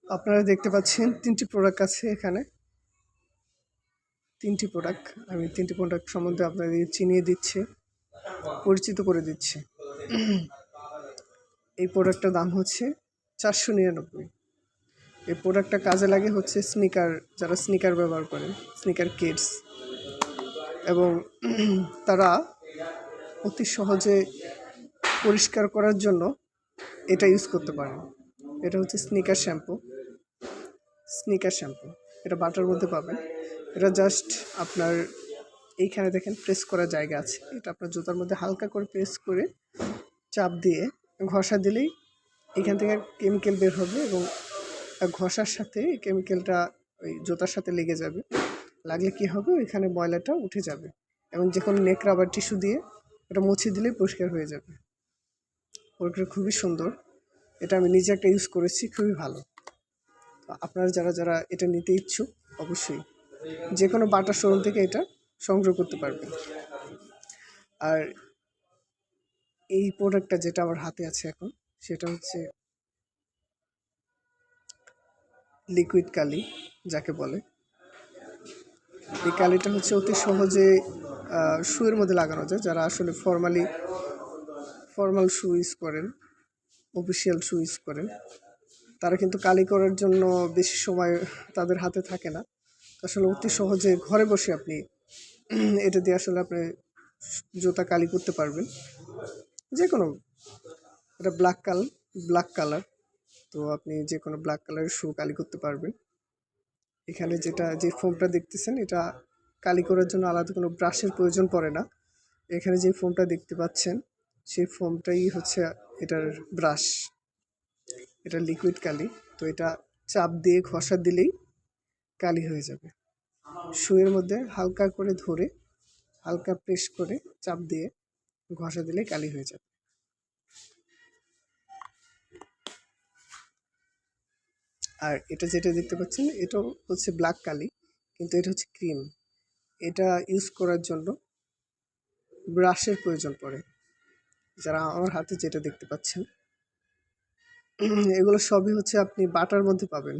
আপনারা দেখতে পাচ্ছেন ৩টি প্রোডাক্ট আছে এখানে। ৩টি প্রোডাক্ট। আমি ৩টি প্রোডাক্ট সম্বন্ধে আপনাদের চিনিয়ে দিচ্ছি, পরিচিত করে দিচ্ছি। এই প্রোডাক্টটার দাম হচ্ছে ৪৯৯। এই প্রোডাক্টটা কাজে লাগে হচ্ছে স্নিকার, যারা স্নিকার ব্যবহার করেন, স্নিকার কিডস, এবং তারা অতি সহজে পরিষ্কার করার জন্য এটা ইউজ করতে পারেন। এটা হচ্ছে স্নিকার শ্যাম্পু। এটা বাটার মধ্যে পাবেন। এটা জাস্ট আপনার এইখানে দেখেন প্রেস করার জায়গা আছে। এটা আপনার জুতার মধ্যে হালকা করে প্রেস করে চাপ দিয়ে ঘষা দিলেই এখান থেকে কেমিক্যাল বের হবে, এবং ঘষার সাথে কেমিক্যালটা ওই জুতার সাথে লেগে যাবে। লাগলে কি হবে, ওইখানে ময়লাটা উঠে যাবে, এবং যে কোনো নেকড়া বা টিস্যু দিয়ে এটা মুছে দিলেই পরিষ্কার হয়ে যাবে। প্রোডাক্টটা খুবই সুন্দর। এটা আমি নিজে একটা ইউজ করেছি, খুবই ভালো। তো আপনারা যারা এটা নিতে ইচ্ছুক, অবশ্যই যে কোনো বাটা শোরুম থেকে এটা সংগ্রহ করতে পারবেন। আর এই প্রোডাক্টটা যেটা আমার হাতে আছে এখন, সেটা হচ্ছে লিকুইড কালি, যাকে বলে। এই কালিটা হচ্ছে অতি সহজে শুয়ের মধ্যে লাগানো যায়। যারা আসলে ফর্মাল শু ইউজ করেন, অফিসিয়াল শু ইউজ করেন, তারা কিন্তু কালি করার জন্য বেশি সময় তাদের হাতে থাকে না। আসলে অতি সহজে ঘরে বসে আপনি এটা দিয়ে আসলে আপনি জুতা কালি করতে পারবেন। যে কোনো, এটা ব্ল্যাক কালার, তো আপনি যে কোনো ব্ল্যাক কালারের শু কালি করতে পারবেন। এখানে যে ফোমটা দেখতেছেন, এটা কালি করার জন্য আলাদা কোনো ব্রাশের প্রয়োজন পড়ে না। এখানে যে ফোমটা দেখতে পাচ্ছেন, সেই ফোমটাই হচ্ছে এটার ব্রাশ। এটা লিকুইড কালি। তো এটা চাপ দিয়ে ঘষা দিলেই কালি হয়ে যাবে। শুয়ের মধ্যে হালকা করে ধরে, হালকা প্রেস করে চাপ দিয়ে ঘষা দিলে কালি হয়ে যাবে। আর এটা যেটা দেখতে পাচ্ছেন, এটাও হচ্ছে ব্ল্যাক কালি, কিন্তু এটা হচ্ছে ক্রিম। এটা ইউজ করার জন্য ব্রাশের প্রয়োজন পড়ে। যারা আমার হাতে যেটা দেখতে পাচ্ছেন, এগুলো সবই হচ্ছে আপনি বাটার মধ্যে পাবেন।